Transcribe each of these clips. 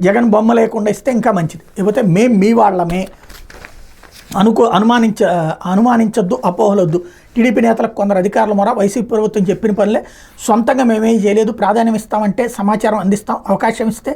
జగన్ బొమ్మ లేకుండా ఇస్తే ఇంకా మంచిది, లేకపోతే మేము మీ వాళ్ళమే అనుమానించొద్దు, అపోహలొద్దు. టీడీపీ నేతలకు కొందరు అధికారుల మొర వైసీపీ ప్రభుత్వం చెప్పిన పనులే, సొంతంగా మేమేం చేయలేదు, ప్రాధాన్యం ఇస్తామంటే సమాచారం అందిస్తాం, అవకాశం ఇస్తే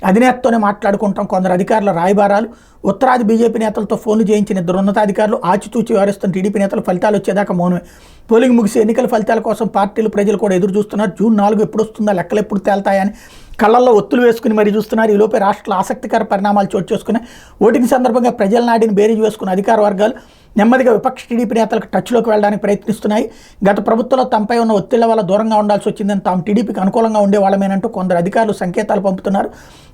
అధినేతతోనే మాట్లాడుకుంటాం. కొందరు అధికారుల రాయబారాలు, ఉత్తరాది బీజేపీ నేతలతో ఫోన్లు చేయించిన ఇద్దరు ఉన్నతాధికారులు, ఆచితూచి వ్యవహరిస్తున్న టీడీపీ నేతలు ఫలితాలు వచ్చేదాకా మౌనమే. పోలింగ్ ముగిసి ఎన్నికల ఫలితాల కోసం పార్టీలు ప్రజలు కూడా ఎదురు చూస్తున్నారు. జూన్ 4 ఎప్పుడు వస్తుందా, లెక్కలు ఎప్పుడు తేల్తాయని కళ్ళల్లో ఒత్తులు వేసుకుని మరీ చూస్తున్నారు. ఈలోపే రాష్ట్రంలో ఆసక్తికర పరిణామాలు చోటు చేసుకుని ఓటింగ్ సందర్భంగా ప్రజల నాడిని బేరీజు వేసుకున్న అధికార వర్గాలు నెమ్మదిగా విపక్ష టీడీపీ నేతలకు టచ్లోకి వెళ్ళడానికి ప్రయత్నిస్తున్నాయి. గత ప్రభుత్వంలో తమపై ఉన్న ఒత్తిళ్ల వల్ల దూరంగా ఉండాల్సి వచ్చిందని, తాము టీడీపీకి అనుకూలంగా ఉండేవాళ్ళమేనంటూ కొందరు అధికారులు సంకేతాలు పంపుతున్నారు.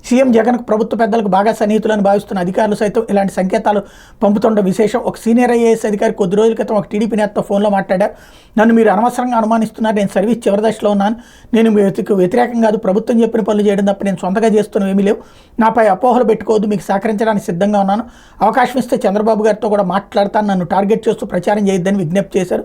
సీఎం జగన్కు ప్రభుత్వ పెద్దలకు బాగా సన్నిహితులని భావిస్తున్న అధికారులు సైతం ఇలాంటి సంకేతాలు పంపుతుండడం విశేషం. ఒక సీనియర్ ఐఏఎస్ అధికారి కొద్ది రోజుల క్రితం ఒక టీడీపీ నేతతో ఫోన్లో మాట్లాడారు. నన్ను మీరు అనవసరంగా అనుమానిస్తున్నారు, నేను సర్వీస్ చివరి దశలో ఉన్నాను, నేను వ్యతిరేకం కాదు, ప్రభుత్వం చెప్పిన పనులు చేయడం తప్ప నేను సొంతగా చేస్తున్నవి ఏమీ లేవు, నాపై అపోహలు పెట్టుకోవద్దు, మీకు సహకరించడానికి సిద్ధంగా ఉన్నాను, అవకాశం ఇస్తే చంద్రబాబు గారితో కూడా మాట్లాడతాను, నన్ను టార్గెట్ చేస్తూ ప్రచారం చేయొద్దని విజ్ఞప్తి చేశారు.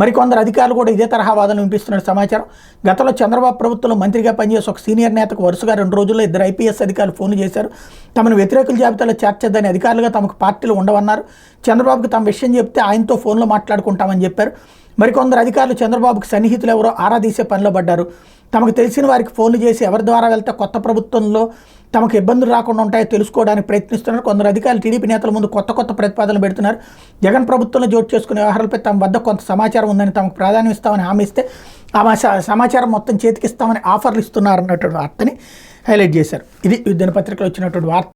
మరికొందరు అధికారులు కూడా ఇదే తరహా వాదనలు వినిపిస్తున్న సమాచారం. గతంలో చంద్రబాబు ప్రభుత్వంలో మంత్రిగా పనిచేసి ఒక సీనియర్ నేతకు వరుసగా 2 రోజుల్లో 2 ఐపీఎస్ అధికారులు ఫోన్లు చేశారు. తమను వ్యతిరేకుల జాబితాలో చేర్చొద్దని, అధికారులుగా తమకు పార్టీలు ఉండవన్నారు. చంద్రబాబుకి తమ విషయం చెప్తే ఆయనతో ఫోన్లో మాట్లాడుకుంటామని చెప్పారు. మరికొందరు అధికారులు చంద్రబాబుకి సన్నిహితులు ఎవరో ఆరా తీసే పనిలో పడ్డారు. తమకు తెలిసిన వారికి ఫోన్లు చేసి ఎవరి ద్వారా వెళ్తే కొత్త ప్రభుత్వంలో తమకు ఇబ్బందులు రాకుండా ఉంటాయో తెలుసుకోవడానికి ప్రయత్నిస్తున్నారు. కొందరు అధికారులు టీడీపీ నేతల ముందు కొత్త ప్రతిపాదనలు పెడుతున్నారు. జగన్ ప్రభుత్వంలో జోటు చేసుకునే వ్యవహారాలపై తమ వద్ద కొంత సమాచారం ఉందని, తమకు ప్రాధాన్యం ఇస్తామని హామీ ఇస్తే ఆ సమాచారం మొత్తం చేతికిస్తామని ఆఫర్లు ఇస్తున్నారు అన్నటువంటి వార్తని హైలైట్ చేశారు. ఇది దినపత్రికలో వచ్చినటువంటి వార్త.